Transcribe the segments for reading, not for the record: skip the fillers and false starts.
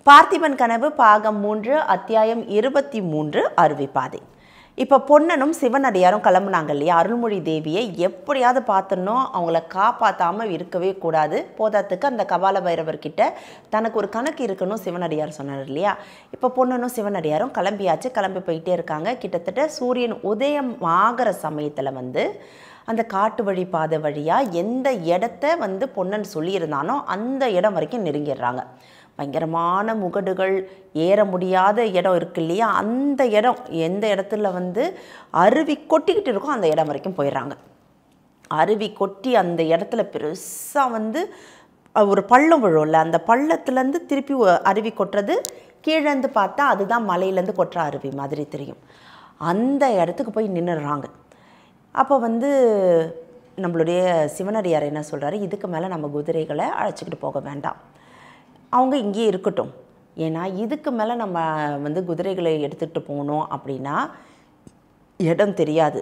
பார்த்திபன் கனவு பாகம் 3 அத்தியாயம் 23 அருவிப்பாதை. இப்போ பொன்னனும் சிவனடியாரும் கிளம்புனாங்க இல்லையா? அருள்மொழி தேவியை எப்படியாவது பார்த்துடணும், அவங்கள காப்பாற்றாமல் இருக்கவே கூடாது. போதாத்துக்கு அந்த கபால பைரவர்கிட்ட தனக்கு ஒரு கணக்கு இருக்கணும் சிவனடியார் சொன்னார் இல்லையா? இப்போ பொன்னனும் சிவனடியாரும் கிளம்பி போயிட்டே இருக்காங்க. கிட்டத்தட்ட சூரியன் உதயம் ஆகிற சமயத்தில் அந்த காட்டு வழி பாதை வழியாக எந்த இடத்த பொன்னன் சொல்லியிருந்தானோ அந்த இடம் வரைக்கும் நெருங்கிடுறாங்க. பயங்கரமான முகடுகள், ஏற முடியாத இடம் இருக்கு இல்லையா? அந்த இடம் எந்த இடத்துல அருவி கொட்டிக்கிட்டு இருக்கோ அந்த இடம் வரைக்கும் போயிடுறாங்க. அருவி கொட்டி அந்த இடத்துல பெருசாக ஒரு பள்ளம் விழும்ல, அந்த பள்ளத்துலேருந்து திருப்பி அருவி கொட்டுறது கீழேருந்து பார்த்தா அதுதான் மலையிலேருந்து கொட்டுற அருவி மாதிரி தெரியும். அந்த இடத்துக்கு போய் நின்றுடுறாங்க. அப்போ நம்மளுடைய சிவனடியார் என்ன சொல்கிறாரு, இதுக்கு மேலே நம்ம குதிரைகளை அழைச்சிக்கிட்டு போக வேண்டாம், அவங்க இங்கேயே இருக்கட்டும். ஏன்னா இதுக்கு மேலே நம்ம குதிரைகளை எடுத்துகிட்டு போகணும் அப்படின்னா இடம் தெரியாது,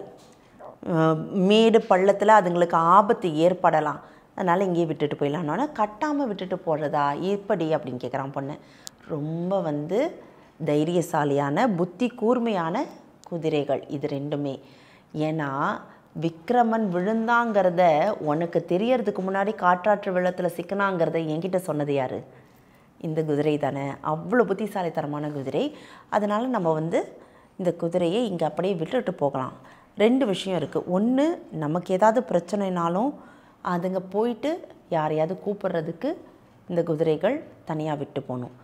மேடு பள்ளத்தில் அதுங்களுக்கு ஆபத்து ஏற்படலாம், அதனால் இங்கேயே விட்டுட்டு போயிடலான்னு கட்டாமல் விட்டுட்டு போடுறதா இப்படி அப்படின்னு கேட்குறான் பொண்ணு. ரொம்ப தைரியசாலியான புத்தி கூர்மையான குதிரைகள் இது ரெண்டுமே. ஏன்னா விக்ரமன் விழுந்தாங்கிறத உனக்கு தெரியறதுக்கு முன்னாடி காற்றாற்று வெள்ளத்தில் சிக்கனாங்கிறத என்கிட்ட சொன்னது யார்? இந்த குதிரை தானே, அவ்வளோ புத்திசாலித்தனமான குதிரை. அதனால் நம்ம இந்த குதிரையை இங்கே அப்படியே விட்டுட்டு போகலாம். ரெண்டு விஷயம் இருக்குது. ஒன்று, நமக்கு ஏதாவது பிரச்சனைனாலும் அதுங்க போயிட்டு யாரையாவது கூப்பிட்றதுக்கு இந்த குதிரைகள் தனியாக விட்டு போகணும்.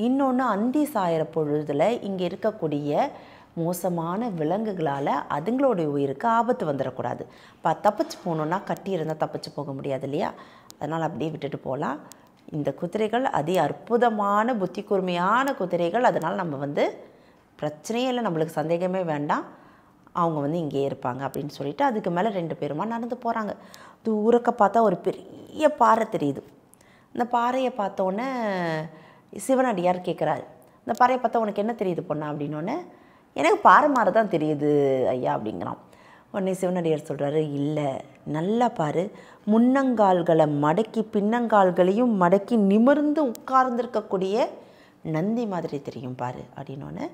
இன்னொன்று, அந்தி சாயிற பொழுதில் இங்கே இருக்கக்கூடிய மோசமான விலங்குகளால் அதுங்களுடைய உயிருக்கு ஆபத்து வந்துடக்கூடாது. தப்பிச்சு போகணுன்னா கட்டி இருந்தால் தப்பிச்சு போக முடியாது இல்லையா? அதனால் அப்படியே விட்டுட்டு போகலாம். இந்த குதிரைகள் அதி அற்புதமான புத்தி கூர்மையான குதிரைகள். அதனால் நம்ம பிரச்சனையே இல்லை, நம்மளுக்கு சந்தேகமே வேண்டாம், அவங்க இங்கே இருப்பாங்க அப்படின்னு சொல்லிட்டு அதுக்கு மேலே ரெண்டு பேருமா நடந்து போகிறாங்க. தூரக்க பார்த்தா ஒரு பெரிய பாறை தெரியுது. அந்த பாறையை பார்த்தோன்னே சிவனடியார் கேட்குறாரு, இந்த பாறையை பார்த்தா உனக்கு என்ன தெரியுது பொண்ணா அப்படின்னோடனே, எனக்கு பாறை மாதிரி தான் தெரியுது ஐயா அப்படிங்கிறான். உடனே சிவனடியார் சொல்கிறாரு, இல்லை நல்லா பாரு, முன்னங்கால்களை மடக்கி பின்னங்கால்களையும் மடக்கி நிமிர்ந்து உட்கார்ந்துருக்கக்கூடிய நந்தி மாதிரி தெரியும் பாரு அப்படின்னோடனே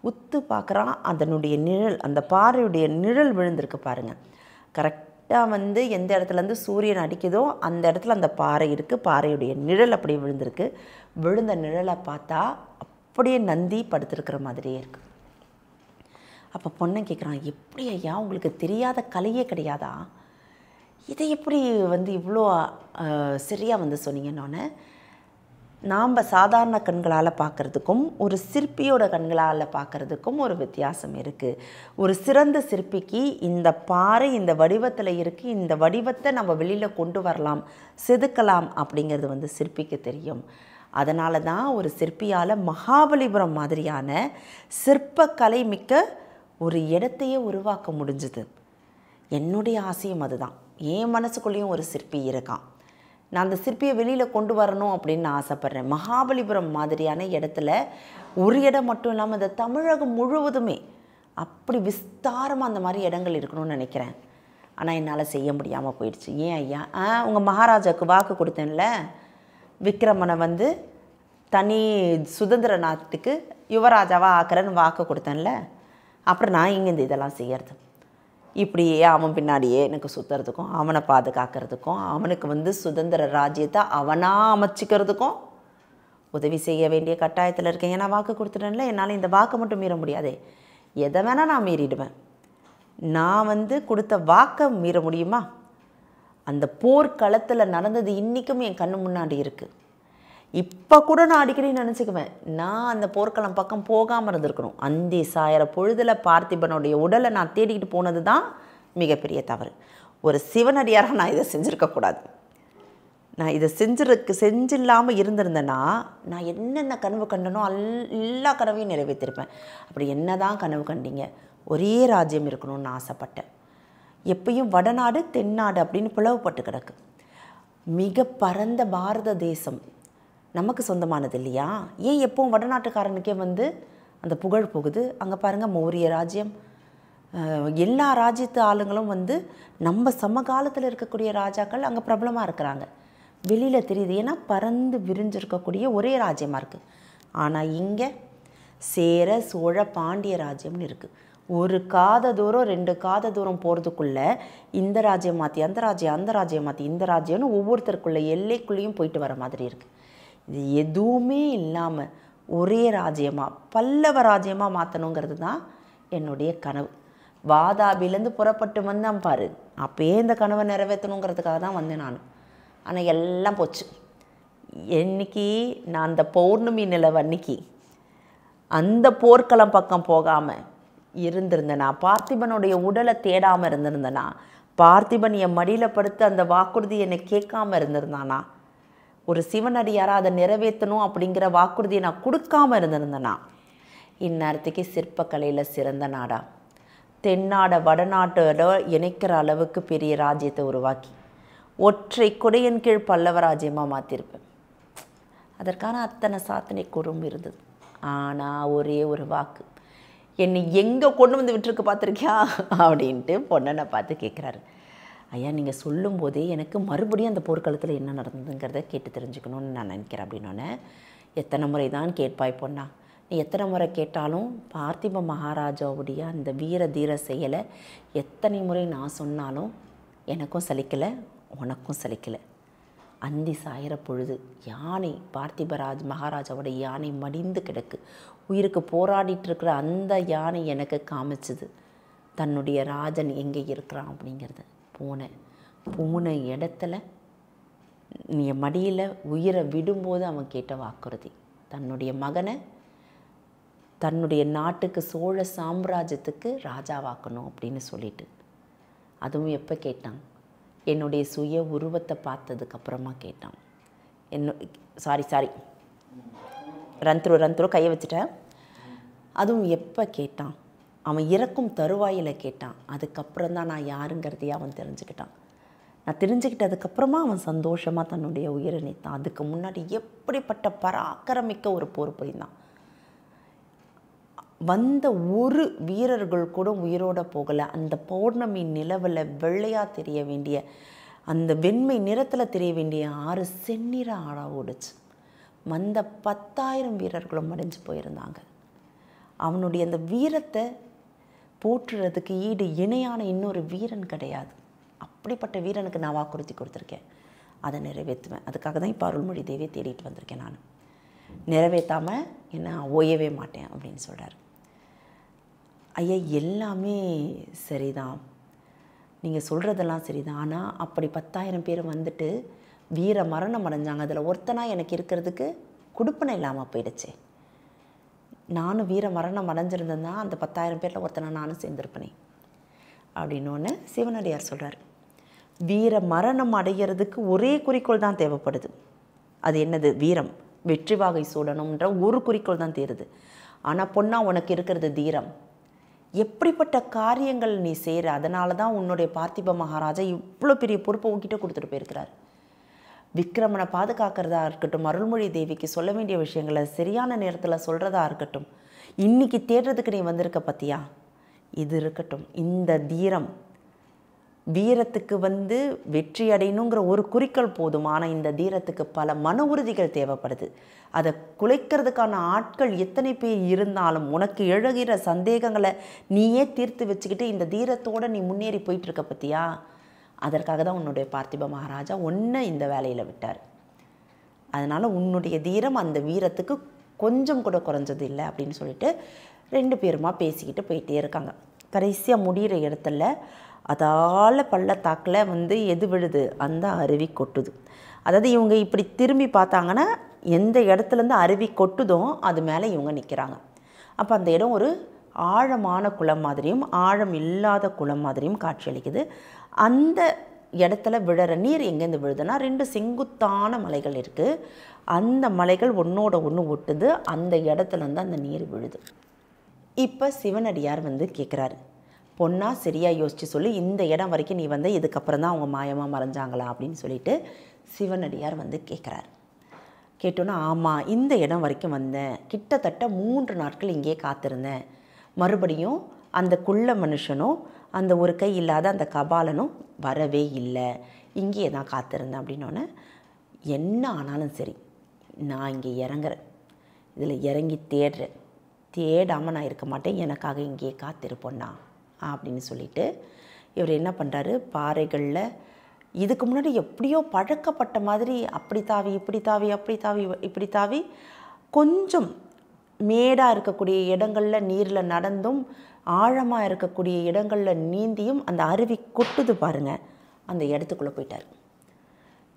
உத்து பார்க்குறான். அதனுடைய நிழல், அந்த பாறையுடைய நிழல் விழுந்திருக்கு பாருங்கள். கரெக்டாக எந்த இடத்துலேருந்து சூரியன் அடிக்குதோ அந்த இடத்துல அந்த பாறை இருக்குது. பாறையுடைய நிழல் அப்படியே விழுந்திருக்கு. விழுந்த நிழலை பார்த்தா அப்படியே நந்தி படுத்திருக்கிற மாதிரியே இருக்குது. அப்போ பொண்ணை கேட்குறான், எப்படி ஐயா உங்களுக்கு தெரியாத கலையே கிடையாதா? இதை எப்படி இவ்வளோ சரியாக சொன்னீங்கன்னொன்னே, நாம் சாதாரண கண்களால் பார்க்குறதுக்கும் ஒரு சிற்பியோட கண்களால் பார்க்குறதுக்கும் ஒரு வித்தியாசம் இருக்குது. ஒரு சிறந்த சிற்பிக்கு இந்த பாறை இந்த வடிவத்தில் இருக்குது, இந்த வடிவத்தை நம்ம வெளியில் கொண்டு வரலாம், செதுக்கலாம் அப்படிங்கிறது சிற்பிக்கு தெரியும். அதனால தான் ஒரு சிற்பியால் மகாபலிபுரம் மாதிரியான சிற்பக்கலை மிக்க ஒரு இடத்தையே உருவாக்க முடிஞ்சுது. என்னுடைய ஆசையும் அதுதான். என் மனசுக்குள்ளேயும் ஒரு சிற்பி இருக்கான். நான் அந்த சிற்பியை வெளியில் கொண்டு வரணும் அப்படின்னு நான் ஆசைப்பட்றேன். மகாபலிபுரம் மாதிரியான இடத்துல ஒரு இடம் மட்டும் இல்லாமல் இந்த தமிழகம் முழுவதுமே அப்படி விஸ்தாரமாக அந்த மாதிரி இடங்கள் இருக்கணும்னு நினைக்கிறேன். ஆனால் என்னால் செய்ய முடியாமல் போயிடுச்சு. ஏன் ஐயா? உங்கள் மகாராஜாவுக்கு வாக்கு கொடுத்தேன்ல, விக்ரமனை தனி சுதந்திர நாட்டுக்கு யுவராஜாவாக ஆக்கிறேன்னு வாக்கு கொடுத்தேன்ல, அப்புறம் நான் இங்கேருந்து இதெல்லாம் செய்கிறது. இப்படியே அவன் பின்னாடியே எனக்கு சுற்றுறதுக்கும் அவனை பாதுகாக்கிறதுக்கும் அவனுக்கு சுதந்திர ராஜ்யத்தை அவனாக அமைச்சிக்கிறதுக்கும் உதவி செய்ய வேண்டிய கட்டாயத்தில் இருக்கேன். ஏன்னா வாக்கு கொடுத்துட்டேன்ல, என்னால் இந்த வாக்கை மட்டும் மீற முடியாதே, எதை வேணால் நான் மீறிடுவேன். நான் கொடுத்த வாக்கை மீற முடியுமா? அந்த போர்க்களத்தில் நடந்தது இன்றைக்கும் என் கண்ணு முன்னாடி இருக்குது. இப்போ கூட நான் அடிக்கடி நினச்சிக்குவேன், நான் அந்த போர்க்களம் பக்கம் போகாமல் இருந்திருக்கணும். அந்தி சாயிற பொழுதில் பார்த்திபனுடைய உடலை நான் தேடிக்கிட்டு போனது தான் மிகப்பெரிய தவறு. ஒரு சிவனடியாராக நான் இதை செஞ்சுருக்கக்கூடாது. நான் இதை செஞ்சில்லாமல் இருந்திருந்தேன்னா நான் என்னென்ன கனவு கண்டனோ எல்லா கனவையும் நிறைவேற்றிருப்பேன். அப்படி என்ன தான் கனவு கண்டீங்க? ஒரே ராஜ்யம் இருக்கணும்னு ஆசைப்பட்டேன். எப்பயும் வடநாடு தென்னாடு அப்படின்னு பிளவுபட்டு கிடக்கு. மிக பரந்த பாரத தேசம் நமக்கு சொந்தமானது இல்லையா? ஏன் எப்போவும் வடநாட்டுக்காரனுக்கே அந்த புகழ் போகுது? அங்கே பாருங்கள், மௌரிய ராஜ்யம், எல்லா ராஜ்யத்து ஆளுங்களும் நம்ம சமகாலத்தில் இருக்கக்கூடிய ராஜாக்கள் அங்கே பிரபலமாக இருக்கிறாங்க. வெளியில் தெரியுது. ஏன்னா பறந்து விரிஞ்சிருக்கக்கூடிய ஒரே ராஜ்யமாக இருக்குது. ஆனால் இங்கே சேர சோழ பாண்டிய ராஜ்யம்னு இருக்குது. ஒரு காத தூரம் 2 காத தூரம் போகிறதுக்குள்ளே இந்த ராஜ்யம் மாற்றி அந்த ராஜ்யம், அந்த ராஜ்யம் மாற்றி இந்த ராஜ்யம்னு ஒவ்வொருத்தருக்குள்ள எல்லைக்குள்ளேயும் போயிட்டு வர மாதிரி இருக்குது. இது எதுவுமே இல்லாமல் ஒரே ராஜ்யமாக பல்லவ ராஜ்யமாக மாற்றணுங்கிறது தான் என்னுடைய கனவு. வாதாபிலேருந்து புறப்பட்டு வந்தேன் பாரு, அப்போயே இந்த கனவை நிறைவேற்றணுங்கிறதுக்காக தான் வந்தேன் நான். ஆனால் எல்லாம் போச்சு. என்னைக்கு நான் அந்த பௌர்ணமி நிலவு அன்னைக்கு அந்த போர்க்களம் பக்கம் போகாமல் இருந்திருந்தேனா, பார்த்திபனுடைய உடலை தேடாமல் இருந்திருந்தேனா, பார்த்திபன் என் மடியில் படுத்து அந்த வாக்குறுதி என்னை கேட்காமல் இருந்திருந்தானா, ஒரு சிவனடியாராக அதை நிறைவேற்றணும் அப்படிங்கிற வாக்குறுதியை நான் கொடுக்காமல் இருந்திருந்தேனா, இந்நேரத்துக்கு சிற்பக்கலையில் சிறந்த நாடா தென்னாடை வடநாட்டோட இணைக்கிற அளவுக்கு பெரிய ராஜ்யத்தை உருவாக்கி ஒற்றை கொடையின் கீழ் பல்லவ ராஜ்யமாக மாற்றிருப்பேன். அதற்கான அத்தனை சாத்தனை குறும்பு இருந்தது. ஆனால் ஒரே ஒரு வாக்கு, என்னை எங்கே கொண்டு வந்து விட்டுருக்கு பார்த்துருக்கியா அப்படின்ட்டு பொன்னனை பார்த்து கேட்குறாரு. ஐயா, நீங்கள் சொல்லும்போதே எனக்கு மறுபடியும் அந்த போர்க்களத்தில் என்ன நடந்ததுங்கிறத கேட்டு தெரிஞ்சுக்கணும்னு நான் நினைக்கிறேன் அப்படின்னோடனே, எத்தனை முறை தான் கேட்பாய் பொன்னா, நீ எத்தனை முறை கேட்டாலும் பார்த்திப மகாராஜாவுடைய அந்த வீர தீர செயலை எத்தனை முறை நான் சொன்னாலும் எனக்கும் சலிக்கலை, உனக்கும் சலிக்கலை. அந்தி சாயிற பொழுது யானை பார்த்திபராஜ் மகாராஜாவோட யானை மடிந்து கிடக்கு, உயிருக்கு போராடிட்டு இருக்கிற அந்த யானை எனக்கு காமிச்சுது தன்னுடைய ராஜன் எங்கே இருக்கிறான் அப்படிங்கிறது. போன இடத்துல நீ மடியில் உயிரை விடும்போது அவன் கேட்ட வாக்குறுதி, தன்னுடைய மகனை தன்னுடைய நாட்டுக்கு சோழ சாம்ராஜ்யத்துக்கு ராஜாவாக்கணும் அப்படின்னு சொல்லிட்டு. அதுவும் எப்போ கேட்டான்? என்னுடைய சுய உருவத்தை பார்த்ததுக்கப்புறமா கேட்டான். சாரி ரந்த்ரு கையை வச்சுட்டேன். அதுவும் எப்போ கேட்டான்? அவன் இறக்கும் தருவாயில் கேட்டான். அதுக்கப்புறம் தான் நான் யாருங்கிறதையே அவன் தெரிஞ்சுக்கிட்டான். நான் தெரிஞ்சுக்கிட்டதுக்கப்புறமா அவன் சந்தோஷமாக தன்னுடைய உயிரை நீத்தான். அதுக்கு முன்னாடி எப்படிப்பட்ட பராக்கிரமிக்க ஒரு போர் புரிந்தான். வந்த ஒரு வீரர்கள் கூட உயிரோட போகலை. அந்த பௌர்ணமி நிலவில் வெள்ளையாக தெரிய வேண்டிய, அந்த வெண்மை நிறத்தில் தெரிய வேண்டிய 6 செந்நிற ஆழா ஓடுச்சு. வந்த 10,000 வீரர்களும் மடிஞ்சு போயிருந்தாங்க. அவனுடைய அந்த வீரத்தை போற்றுறதுக்கு ஈடு இணையான இன்னொரு வீரன் கிடையாது. அப்படிப்பட்ட வீரனுக்கு நான் வாக்குறுதி கொடுத்துருக்கேன், அதை நிறைவேற்றுவேன். அதுக்காக தான் இப்போ அருள்மொழி தேவியை தேடிட்டு வந்திருக்கேன். நான் நிறைவேற்றாமல் என்ன ஓயவே மாட்டேன் அப்படின்னு சொல்கிறார். ஐயா, எல்லாமே சரிதான், நீங்கள் சொல்கிறதெல்லாம் சரிதான். ஆனால் அப்படி 10,000 பேர் வந்துட்டு வீர மரணம் அடைஞ்சாங்க. அதில் ஒருத்தனாக எனக்கு இருக்கிறதுக்கு குடுப்பனை இல்லாமல் போயிடுச்சே. நானும் வீர மரணம் அடைஞ்சிருந்தேன்னா அந்த 10,000 பேரில் ஒருத்தனை நானும் சேர்ந்துருப்பேனே அப்படின்னோன்னு சிவனடியார் சொல்கிறார். வீர மரணம் அடைகிறதுக்கு ஒரே குறிக்கோள் தான் தேவைப்படுது. அது என்னது? வீரம், வெற்றி வாகை சூடணுன்ற ஒரு குறிக்கோள் தான் தேருது. ஆனால் பொண்ணா உனக்கு இருக்கிறது தீரம். எப்படிப்பட்ட காரியங்கள் நீ செய்கிற, அதனால தான் உன்னுடைய பார்த்திப மகாராஜா இவ்வளோ பெரிய பொறுப்பை உங்ககிட்ட கொடுத்துட்டு போயிருக்கிறார். விக்ரமனை பாதுகாக்கிறதா இருக்கட்டும், அருள்மொழி தேவிக்கு சொல்ல வேண்டிய விஷயங்களை சரியான நேரத்தில் சொல்கிறதா இருக்கட்டும், இன்றைக்கி தேடுறதுக்கு நீ வந்திருக்க பார்த்தியா, இது இருக்கட்டும். இந்த தீரம், வீரத்துக்கு வெற்றி அடையணுங்கிற ஒரு குறிக்கோள் போதும். ஆனால் இந்த தீரத்துக்கு பல மன உறுதிகள் தேவைப்படுது. அதை குலைக்கிறதுக்கான ஆட்கள் எத்தனை பேர் இருந்தாலும் உனக்கு எழுகிற சந்தேகங்களை நீயே தீர்த்து வச்சுக்கிட்டு இந்த தீரத்தோடு நீ முன்னேறி போயிட்டுருக்க பார்த்தியா, அதற்காக தான் உன்னுடைய பார்த்திப மகாராஜா ஒன்றை இந்த வேலையில் விட்டார். அதனால் உன்னுடைய தீரம் அந்த வீரத்துக்கு கொஞ்சம் கூட குறைஞ்சது இல்லை அப்படின்னு சொல்லிட்டு 2 பேருமா பேசிக்கிட்டு போயிட்டே இருக்காங்க. கடைசியாக முடிகிற இடத்துல அதால் பள்ளத்தாக்கில் எது விழுது? அந்த அருவி கொட்டுது. அதாவது இவங்க இப்படி திரும்பி பார்த்தாங்கன்னா எந்த இடத்துலேருந்து அருவி கொட்டுதோ அது மேலே இவங்க நிற்கிறாங்க. அப்போ அந்த இடம் ஒரு ஆழமான குளம் மாதிரியும் ஆழம் இல்லாத குளம் மாதிரியும் காட்சியளிக்குது. அந்த இடத்துல விழுற நீர் எங்கேருந்து விழுதுன்னா 2 செங்குத்தான மலைகள் இருக்குது. அந்த மலைகள் ஒன்றோட ஒன்று ஒட்டுது. அந்த இடத்துலேருந்து அந்த நீர் விழுது. இப்போ சிவனடியார் கேட்குறாரு, பொண்ணா சரியாக யோசித்து சொல்லி, இந்த இடம் வரைக்கும் நீ இதுக்கப்புறம் தான் அவங்க மாயமாக மறைஞ்சாங்களா அப்படின்னு சொல்லிட்டு சிவனடியார் கேட்குறாரு. கேட்டோன்னா, ஆமாம், இந்த இடம் வரைக்கும் வந்தேன், கிட்டத்தட்ட 3 நாட்கள் இங்கே காத்திருந்தேன். மறுபடியும் அந்த குள்ள மனுஷனும் அந்த ஒரு கை இல்லாத அந்த கபாலனும் வரவே இல்லை, இங்கேயே தான் காத்திருந்தேன் அப்படின்னோடனே, என்ன ஆனாலும் சரி நான் இங்கே இறங்குறேன். இதில் இறங்கி தேடுறேன், தேடாமல் நான் இருக்க மாட்டேன், எனக்காக இங்கேயே காத்திருப்போண்ணா அப்படின்னு சொல்லிட்டு இவர் என்ன பண்ணுறாரு, பாறைகளில் இதுக்கு முன்னாடி எப்படியோ பழக்கப்பட்ட மாதிரி அப்படி தாவி இப்படி தாவி அப்படி தாவி இப்படி தாவி கொஞ்சம் மேடாக இருக்கக்கூடிய இடங்களில் நீரில் நடந்தும் ஆழமாக இருக்கக்கூடிய இடங்களில் நீந்தியும் அந்த அருவி கொட்டுது பாருங்கள், அந்த இடத்துக்குள்ளே போயிட்டார்.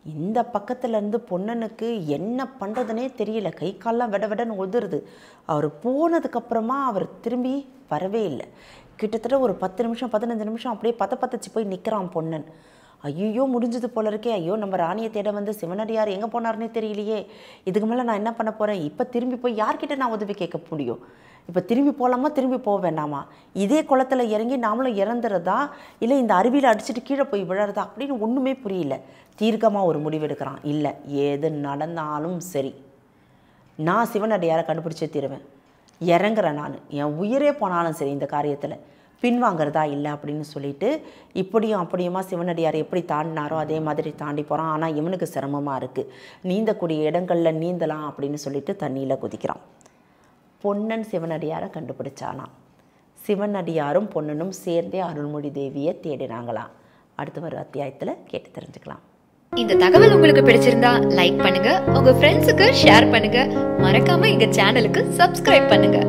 இந்த பக்கத்துலேருந்து பொன்னனுக்கு என்ன பண்ணுறதுனே தெரியல, கை கால்லாம் விட விடன்னு உதிருது. அவர் போனதுக்கப்புறமா அவர் திரும்பி வரவே இல்லை. கிட்டத்தட்ட ஒரு 10 நிமிஷம் 15 நிமிஷம் அப்படியே பதச்சு போய் நிற்கிறான் பொன்னன். ஐயோ முடிஞ்சது போல இருக்கே, ஐயோ நம்ம ராணியை தேட வந்து சிவனடியார் எங்கே போனார்னே தெரியலையே, இதுக்கு மேலே நான் என்ன பண்ண போகிறேன், இப்போ திரும்பி போய் யார்கிட்ட நான் உதவி கேட்க முடியும், இப்போ திரும்பி போகலாமா திரும்பி போக வேண்டாமா, இதே குளத்தில் இறங்கி நாமளும் இறந்துறதா இல்லை இந்த அருவியில் அடிச்சுட்டு கீழே போய் விழறதா அப்படின்னு ஒன்றுமே புரியல. தீர்க்கமாக ஒரு முடிவு எடுக்கிறான், இல்லை எது நடந்தாலும் சரி நான் சிவனடியாரை கண்டுபிடிச்சே தீருவேன், இறங்குறேன், நான் என் உயிரே போனாலும் சரி இந்த காரியத்தில் பின்வாங்கிறதா இல்லை அப்படின்னு சொல்லிட்டு இப்படியும் அப்படியுமா சிவனடியார் எப்படி தாண்டினாரோ அதே மாதிரி தாண்டி போகிறான். ஆனால் இவனுக்கு சிரமமாக இருக்குது, நீந்தக்கூடிய இடங்களில் நீந்தலாம் அப்படின்னு சொல்லிட்டு தண்ணியில் குதிக்கிறான். பொன்னன் சிவனடியாரை கண்டுபிடிச்சானா, சிவனடியாரும் பொன்னனும் சேர்ந்தே அருள்மொழி தேவியை தேடினாங்களாம். அடுத்த ஒரு அத்தியாயத்தில் கேட்டு தெரிஞ்சுக்கலாம். இந்த தகவல் உங்களுக்கு பிடிச்சிருந்தா லைக் பண்ணுங்க, உங்க ஃப்ரெண்ட்ஸுக்கு ஷேர் பண்ணுங்க, மறக்காம எங்க சேனலுக்கு சப்ஸ்கிரைப் பண்ணுங்க.